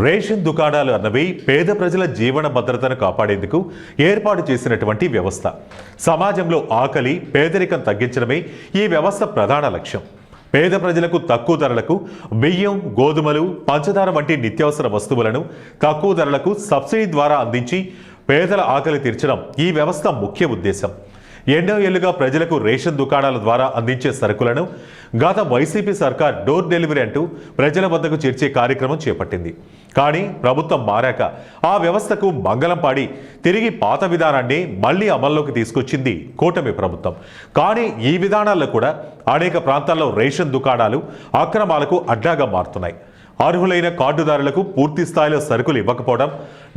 Ration దుకాణాలు అన్నవి పేద ప్రజల జీవన భద్రతను కాపాడేందుకు ఏర్పాటు చేసినటువంటి వ్యవస్థ. సమాజంలో ఆకలి, పేదరికం తగ్గించడమే ఈ వ్యవస్థ ప్రధాన లక్ష్యం. పేద ప్రజలకు తక్కువ ధరలకు బియ్యం, గోధుమలు, పంచదార వంటి నిత్యావసర వస్తువులను తక్కువ ధరలకు సబ్సిడీ ద్వారా అందించి పేదల ఆకలి తీర్చడం ఈ వ్యవస్థ ముఖ్య ఉద్దేశం. ఎన్నో ఏళ్లుగా ప్రజలకు రేషన్ దుకాణాల ద్వారా అందించే సరుకులను గత వైసీపీ సర్కార్ డోర్ డెలివరీ అంటూ ప్రజల వద్దకు చేర్చే కార్యక్రమం చేపట్టింది. కానీ ప్రభుత్వం మారాక ఆ వ్యవస్థకు మంగళం పాడి తిరిగి పాత విధానాన్ని మళ్లీ అమల్లోకి తీసుకొచ్చింది కూటమి ప్రభుత్వం. కానీ ఈ విధానాల్లో కూడా అనేక ప్రాంతాల్లో రేషన్ దుకాణాలు అక్రమాలకు అడ్డాగా మారుతున్నాయి. అర్హులైన కార్డుదారులకు పూర్తి స్థాయిలో సరుకులు ఇవ్వకపోవడం,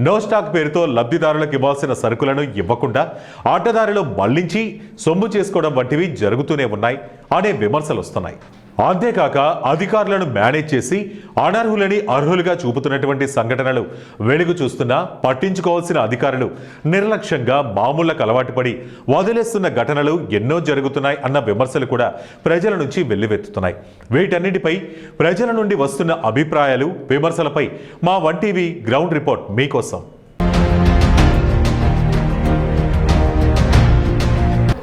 నో స్టాక్ పేరుతో లబ్ధిదారులకు ఇవ్వాల్సిన సరుకులను ఇవ్వకుండా ఆటదారులు మళ్లించి సొమ్ము చేసుకోవడం వంటివి జరుగుతూనే ఉన్నాయి అనే విమర్శలు వస్తున్నాయి. అంతేకాక అధికారులను మేనేజ్ చేసి అనర్హులని అర్హులుగా చూపుతున్నటువంటి సంఘటనలు వెలుగు చూస్తున్నా పట్టించుకోవాల్సిన అధికారులు నిర్లక్ష్యంగా మామూళ్లకు అలవాటు పడి వదిలేస్తున్న ఘటనలు ఎన్నో జరుగుతున్నాయి అన్న విమర్శలు కూడా ప్రజల నుంచి వెల్లువెత్తుతున్నాయి. వీటన్నిటిపై ప్రజల నుండి వస్తున్న అభిప్రాయాలు, విమర్శలపై మా 1TV గ్రౌండ్ రిపోర్ట్ మీకోసం.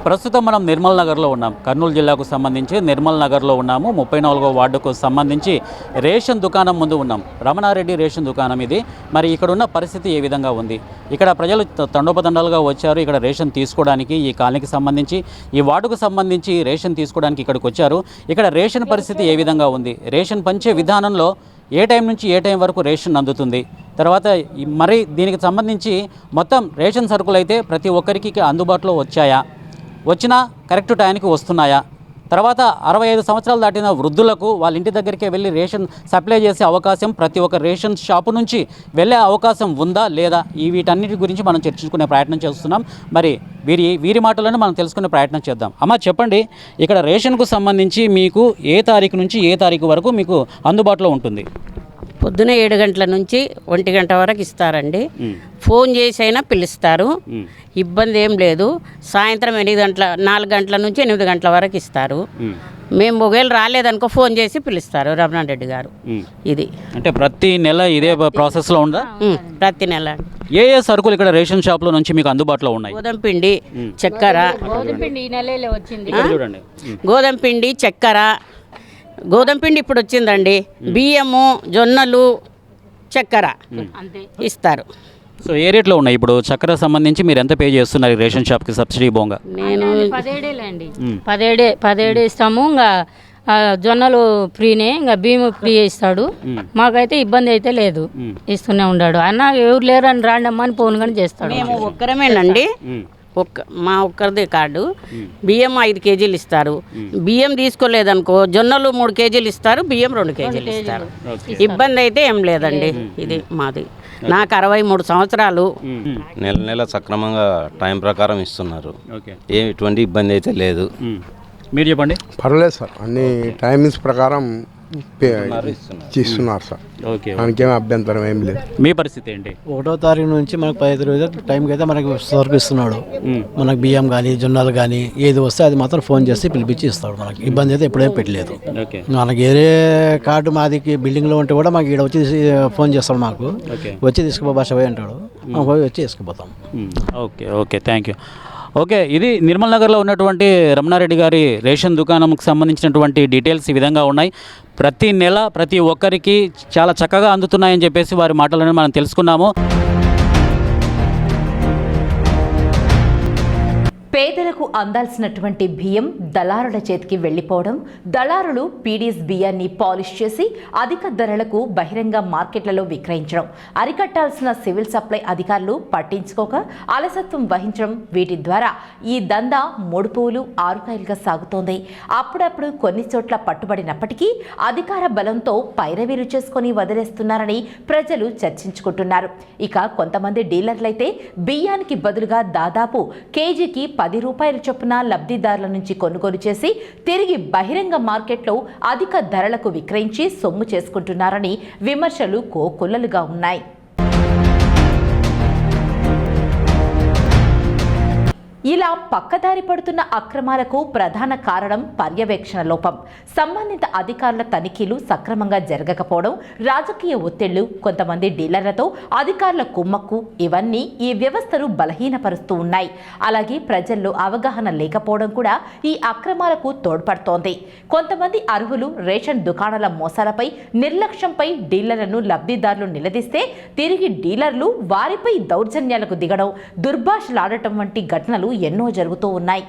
ప్రస్తుతం మనం నిర్మల్ నగర్లో ఉన్నాం. కర్నూలు జిల్లాకు సంబంధించి నిర్మల్ నగర్లో ఉన్నాము. 34వ వార్డుకు సంబంధించి రేషన్ దుకాణం ముందు ఉన్నాం. రమణారెడ్డి రేషన్ దుకాణం ఇది. మరి ఇక్కడ ఉన్న పరిస్థితి ఏ విధంగా ఉంది? ఇక్కడ ప్రజలు తండోపతండాలుగా వచ్చారు ఇక్కడ రేషన్ తీసుకోవడానికి. ఈ కాలనీకి సంబంధించి, ఈ వార్డుకు సంబంధించి రేషన్ తీసుకోవడానికి ఇక్కడికి వచ్చారు. ఇక్కడ రేషన్ పరిస్థితి ఏ విధంగా ఉంది? రేషన్ పంచే విధానంలో ఏ టైం నుంచి ఏ టైం వరకు రేషన్ అందుతుంది? తర్వాత మరి దీనికి సంబంధించి మొత్తం రేషన్ సరుకులు అయితే ప్రతి ఒక్కరికి అందుబాటులో వచ్చాయా? వచ్చినా కరెక్ట్ టైంకి వస్తున్నాయా? తర్వాత 65 సంవత్సరాలు దాటిన వృద్ధులకు వాళ్ళ ఇంటి దగ్గరికే వెళ్ళి రేషన్ సప్లై చేసే అవకాశం ప్రతి ఒక్క రేషన్ షాపు నుంచి వెళ్ళే అవకాశం ఉందా లేదా? వీటన్నిటి గురించి మనం చర్చించుకునే ప్రయత్నం చేస్తున్నాం. మరి వీరి మాటలను మనం తెలుసుకునే ప్రయత్నం చేద్దాం. అమ్మ చెప్పండి, ఇక్కడ రేషన్కు సంబంధించి మీకు ఏ తారీఖు నుంచి ఏ తారీఖు వరకు మీకు అందుబాటులో ఉంటుంది? పొద్దున 7 గంటల నుంచి 1 గంట వరకు ఇస్తారండి. ఫోన్ చేసి అయినా పిలుస్తారు, ఇబ్బంది ఏం లేదు. సాయంత్రం 4 గంటల నుంచి 8 గంటల వరకు ఇస్తారు. మేము ఒకవేళ రాలేదనుకో ఫోన్ చేసి పిలుస్తారు రమణారెడ్డి గారు. ఇది అంటే ప్రతి నెల ఇదే ప్రాసెస్లో ఉందా? ప్రతి నెల. ఏ సరుకులు ఇక్కడ రేషన్ షాప్లో నుంచి మీకు అందుబాటులో ఉన్నాయి? గోధుమ పిండి, చక్కెర. చూడండి, గోధుమ పిండి, చక్కెర. గోధుమ పిండి ఇప్పుడు వచ్చిందండి. బియ్యము, జొన్నలు, చక్కెర ఇస్తారు. సో ఏ రేట్లో ఉన్నాయి ఇప్పుడు చక్కెర సంబంధించి? మీరు ఎంత పే చేస్తున్నారు రేషన్ షాప్కి సబ్సిడీ బోంగా? నేను 17 ఇస్తాము. ఇంకా జొన్నలు ఫ్రీనే, ఇంకా బియ్యం ఫ్రీ ఇస్తాడు. మాకైతే ఇబ్బంది అయితే లేదు, ఇస్తూనే ఉన్నాడు. అన్న ఎవరు లేరు అని రాండమ్మా అని ఫోన్ కానీ చేస్తాడు. మేము ఒక్కరమేనండి, మా ఒక్కరిదే కార్డు. బియ్యం 5 కేజీలు ఇస్తారు. బియ్యం తీసుకోలేదనుకో జొన్నలు 3 కేజీలు ఇస్తారు, బియ్యం 2 కేజీలు ఇస్తారు. ఇబ్బంది అయితే ఏం లేదండి. ఇది మాది. నాకు 63 సంవత్సరాలు. నెల సక్రమంగా టైం ప్రకారం ఇస్తున్నారు. ఎటువంటి ఇబ్బంది అయితే లేదు. మీరు చెప్పండి. పర్వాలేదు సార్, అన్ని టైమింగ్స్ ప్రకారం ఇస్తున్నారు సార్. మనకేం అభ్యంతరం ఏం లేదు. మీ పరిస్థితి ఏంటి? 1వ తారీఖు నుంచి మనకు 15 రోజుల టైంకి అయితే మనకు సరుకు ఇస్తున్నాడు. మనకు బియ్యం కానీ జొన్నలు కానీ ఏది వస్తే అది మాత్రం ఫోన్ చేసి పిలిపించి ఇస్తాడు. మనకి ఇబ్బంది అయితే ఎప్పుడేం పెట్టలేదు. మనకి ఏరే కార్డు మాది బిల్డింగ్లో ఉంటే కూడా మాకు ఇక్కడ వచ్చి ఫోన్ చేస్తాడు. మాకు వచ్చి తీసుకుపో భాష పోయి అంటాడు, పోయి వచ్చి తీసుకుపోతాం. Okay okay, thank you. Okay, ఇది నిర్మల్ నగర్లో ఉన్నటువంటి రమణారెడ్డి గారి రేషన్ దుకాణంకి సంబంధించినటువంటి డీటెయిల్స్ ఈ విధంగా ఉన్నాయి. ప్రతి నెల ప్రతి ఒక్కరికి చాలా చక్కగా అందుతున్నాయని చెప్పేసి వారి మాటలను మనం తెలుసుకున్నాము. పేదలకు అందాల్సినటువంటి బియ్యం దళారుల చేతికి వెళ్లిపోవడం, దళారులు పీడీఎస్ బియ్యాన్ని పాలిష్ చేసి అధిక ధరలకు బహిరంగ మార్కెట్లలో విక్రయించడం, అరికట్టాల్సిన సివిల్ సప్లై అధికారులు పట్టించుకోక అలసత్వం వహించడం, వీటి ద్వారా ఈ దందా 3 పువ్వులు 6 కాయలుగా సాగుతోంది. అప్పుడప్పుడు కొన్ని చోట్ల పట్టుబడినప్పటికీ అధికార బలంతో పైరవీరు చేసుకుని వదిలేస్తున్నారని ప్రజలు చర్చించుకుంటున్నారు. ఇక కొంతమంది డీలర్లైతే బియ్యానికి బదులుగా దాదాపు కేజీకి 10 రూపాయల చొప్పున లబ్ధిదారుల నుంచి కొనుగోలు చేసి తిరిగి బహిరంగ మార్కెట్లో అధిక ధరలకు విక్రయించి సొమ్ము చేసుకుంటున్నారని విమర్శలు కోకొల్లలుగా ఉన్నాయి. ఇలా పక్కదారి పడుతున్న అక్రమాలకు ప్రధాన కారణం పర్యవేక్షణ లోపం, సంబంధిత అధికారుల తనిఖీలు సక్రమంగా జరగకపోవడం, రాజకీయ ఒత్తిళ్లు, కొంతమంది డీలర్లతో అధికారుల కుమ్మక్కు ఇవన్నీ ఈ వ్యవస్థను బలహీనపరుస్తూ ఉన్నాయి. అలాగే ప్రజల్లో అవగాహన లేకపోవడం కూడా ఈ అక్రమాలకు తోడ్పడుతోంది. కొంతమంది అర్హులు రేషన్ దుకాణాల మోసాలపై, నిర్లక్ష్యంపై డీలర్లను లబ్ధిదారులు నిలదీస్తే తిరిగి డీలర్లు వారిపై దౌర్జన్యాలకు దిగడం, దుర్భాషలాడటం వంటి ఘటనలు ఎన్నో జరుగుతూ ఉన్నాయి.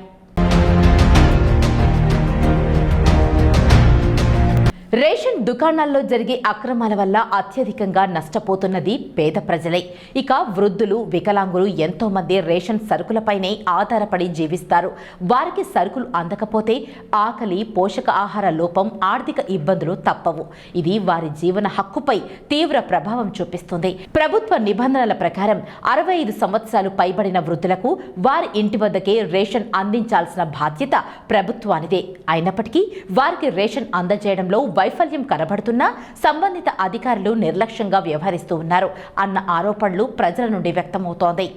రేషన్ దుకాణాల్లో జరిగే అక్రమాల వల్ల అత్యధికంగా నష్టపోతున్నది పేద ప్రజలే. ఇక వృద్ధులు, వికలాంగులు ఎంతో మంది రేషన్ సరుకులపైనే ఆధారపడి జీవిస్తారు. వారికి సరుకులు అందకపోతే ఆకలి, పోషక ఆహార లోపం, ఆర్థిక ఇబ్బందులు తప్పవు. ఇది వారి జీవన హక్కుపై తీవ్ర ప్రభావం చూపిస్తుంది. ప్రభుత్వ నిబంధనల ప్రకారం 65 సంవత్సరాలు పైబడిన వృద్ధులకు వారి ఇంటి వద్దకే రేషన్ అందించాల్సిన బాధ్యత ప్రభుత్వానిదే. అయినప్పటికీ వారికి రేషన్ అందజేయడంలో వైఫల్యం కనబడుతున్నా సంబంధిత అధికారులు నిర్లక్ష్యంగా వ్యవహరిస్తూ ఉన్నారు అన్న ఆరోపణలు ప్రజల నుండి వ్యక్తమవుతోంది.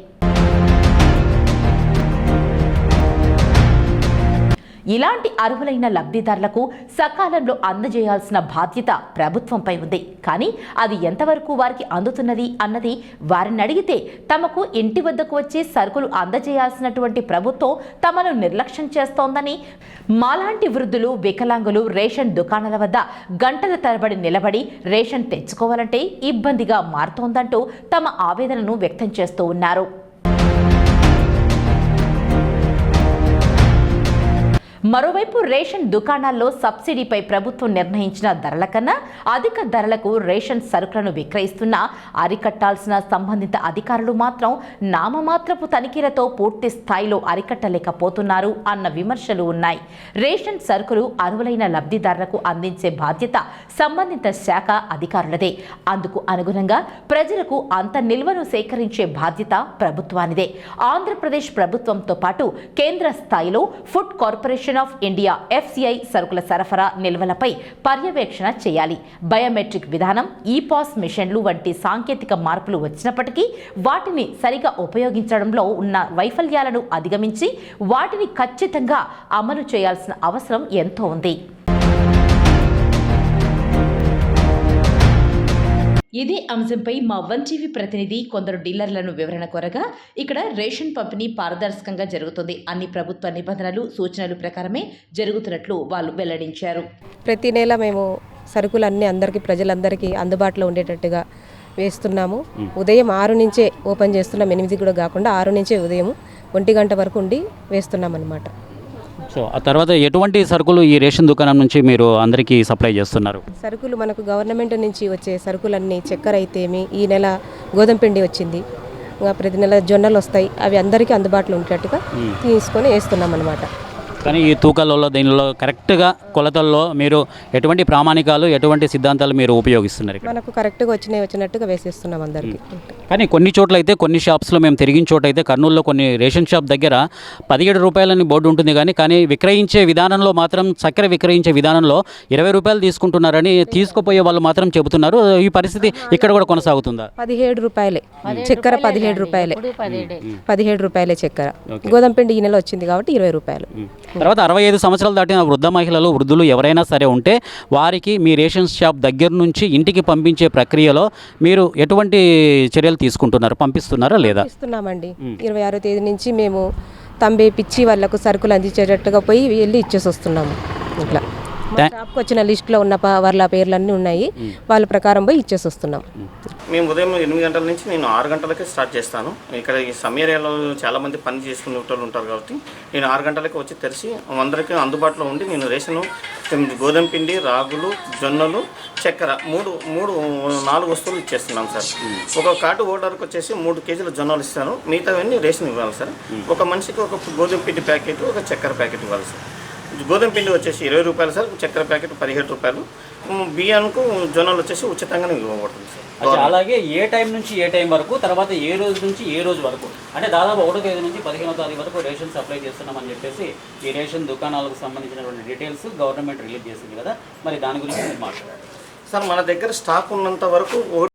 ఇలాంటి అర్హులైన లబ్ధిదారులకు సకాలంలో అందజేయాల్సిన బాధ్యత ప్రభుత్వంపై ఉంది. కానీ అది ఎంతవరకు వారికి అందుతున్నది అన్నది వారిని అడిగితే తమకు ఇంటి వద్దకు వచ్చి సరుకులు అందజేయాల్సినటువంటి ప్రభుత్వం తమను నిర్లక్ష్యం చేస్తోందని, మాలాంటి వృద్ధులు, వికలాంగులు రేషన్ దుకాణాల వద్ద గంటల తరబడి నిలబడి రేషన్ తెచ్చుకోవాలంటే ఇబ్బందిగా మారుతోందంటూ తమ ఆవేదనను వ్యక్తం చేస్తూ ఉన్నారు. మరోవైపు రేషన్ దుకాణాల్లో సబ్సిడీపై ప్రభుత్వం నిర్ణయించిన ధరల కన్నా అధిక ధరలకు రేషన్ సరుకులను విక్రయిస్తున్నా అరికట్టాల్సిన సంబంధిత అధికారులు మాత్రం నామమాత్రపు తనిఖీలతో పూర్తి స్థాయిలో అరికట్టలేకపోతున్నారు అన్న విమర్శలు ఉన్నాయి. రేషన్ సరుకులు అర్హులైన లబ్ధిదారులకు అందించే బాధ్యత సంబంధిత శాఖ అధికారులదే. అందుకు అనుగుణంగా ప్రజలకు అంత నిల్వను సేకరించే బాధ్యత ప్రభుత్వానిదే. ఆంధ్రప్రదేశ్ ప్రభుత్వంతో పాటు కేంద్ర స్థాయిలో food corporation of India FCI సరుకుల సరఫరా నిల్వలపై పర్యవేక్షణ చేయాలి. బయోమెట్రిక్ విధానం, ఈపాస్ మిషన్లు వంటి సాంకేతిక మార్పులు వచ్చినప్పటికీ వాటిని సరిగా ఉపయోగించడంలో ఉన్న వైఫల్యాలను అధిగమించి వాటిని ఖచ్చితంగా అమలు చేయాల్సిన అవసరం ఎంతో ఉంది. ఇదే అంశంపై మా 1TV ప్రతినిధి కొందరు డీలర్లను వివరణ కోరగా, ఇక్కడ రేషన్ పంపిణీ పారదర్శకంగా జరుగుతుంది, అన్ని ప్రభుత్వ నిబంధనలు, సూచనలు ప్రకారమే జరుగుతున్నట్లు వాళ్ళు వెల్లడించారు. ప్రతి నెల మేము సరుకులన్నీ అందరికీ, ప్రజలందరికీ అందుబాటులో ఉండేటట్టుగా వేస్తున్నాము. ఉదయం 6 నుంచే ఓపెన్ చేస్తున్నాం, 8 కూడా కాకుండా 6 నుంచే ఉదయం 1 గంట వరకు ఉండి వేస్తున్నాం అన్నమాట. సో ఆ తర్వాత ఎటువంటి సరుకులు ఈ రేషన్ దుకాణం నుంచి మీరు అందరికీ సప్లై చేస్తున్నారు? సరుకులు మనకు గవర్నమెంట్ నుంచి వచ్చే సరుకులన్నీ, చక్కెర అయితేమి, ఈ నెల గోధుమ పిండి వచ్చింది, ప్రతి నెల జొన్నలు వస్తాయి, అవి అందరికీ అందుబాటులో ఉండేటట్టుగా తీసుకొని వేస్తున్నాం అన్నమాట. కానీ ఈ తూకాలలో, దీనిలో కరెక్ట్గా కొలతల్లో మీరు ఎటువంటి ప్రామాణికాలు, ఎటువంటి సిద్ధాంతాలు మీరు ఉపయోగిస్తున్నారు? మనకు కరెక్ట్గా వచ్చినట్టుగా వేసేస్తున్నాం అందరికీ. కానీ కొన్ని చోట్ల అయితే, కొన్ని షాప్స్లో మేము తిరిగిన చోట అయితే, కర్నూలులో కొన్ని రేషన్ షాప్ దగ్గర 17 రూపాయలని బోర్డు ఉంటుంది, కానీ విక్రయించే విధానంలో మాత్రం, చక్కెర విక్రయించే విధానంలో 20 రూపాయలు తీసుకుంటున్నారని తీసుకుపోయే వాళ్ళు మాత్రం చెబుతున్నారు. ఈ పరిస్థితి ఇక్కడ కూడా కొనసాగుతుందా? 17 రూపాయలే చక్కెర, 17 రూపాయలే, 17 రూపాయలే చక్కెర. గోధుమ పిండి ఈ నెల వచ్చింది కాబట్టి 20 రూపాయలు. తర్వాత 65 సంవత్సరాలు దాటిన వృద్ధ మహిళలు, వృద్ధులు ఎవరైనా సరే ఉంటే వారికి మీ రేషన్ షాప్ దగ్గర నుంచి ఇంటికి పంపించే ప్రక్రియలో మీరు ఎటువంటి చర్యలు తీసుకుంటున్నారు? పంపిస్తున్నారా లేదా? ఇస్తున్నామండి. 26వ తేదీ నుంచి మేము తంబే పిచ్చి వాళ్ళకు సరుకులు అందించేటట్టుగా పోయి వెళ్ళి ఇచ్చేసి వస్తున్నాము. ఇట్లా షాప్కి వచ్చిన లిస్టులో ఉన్న వాళ్ళ పేర్లన్నీ ఉన్నాయి, వాళ్ళ ప్రకారం పోయి ఇచ్చేసి వస్తున్నాం. మేము ఉదయం 8 గంటల నుంచి నేను 6 గంటలకే స్టార్ట్ చేస్తాను. ఇక్కడ ఈ సమ్ ఏరియాలో చాలామంది పని చేసుకునే వాళ్ళు ఉంటారు కాబట్టి నేను 6 గంటలకి వచ్చి తెరిచి అందరికీ అందుబాటులో ఉండి నేను రేషను, గోధుమ పిండి, రాగులు, జొన్నలు, చక్కెర 4 వస్తువులు ఇచ్చేస్తున్నాం సార్. ఒక కార్డు ఓటర్కి వచ్చేసి 3 కేజీల జొన్నలు ఇస్తాను, మిగతావన్నీ రేషన్ ఇవ్వాలి సార్. ఒక మనిషికి ఒక గోధుమ పిండి ప్యాకెట్, ఒక చక్కెర ప్యాకెట్ ఇవ్వాలి సార్. గోధుమ పిండి వచ్చేసి 20 రూపాయలు సార్, చక్కెర ప్యాకెట్ 17 రూపాయలు, బియ్యానికి జొన్నలు వచ్చేసి ఉచితంగానే ఇవ్వబడుతుంది సార్. అలాగే ఏ టైం నుంచి ఏ టైం వరకు, తర్వాత ఏ రోజు నుంచి ఏ రోజు వరకు, అంటే దాదాపు 1వ తేదీ నుంచి 15వ తేదీ వరకు రేషన్ సప్లై చేస్తున్నామని చెప్పేసి ఈ రేషన్ దుకాణాలకు సంబంధించినటువంటి డీటెయిల్స్ గవర్నమెంట్ రిలీజ్ చేసింది కదా, మరి దాని గురించి మీరు మాట్లాడారు సార్. మన దగ్గర స్టాక్ ఉన్నంత వరకు 1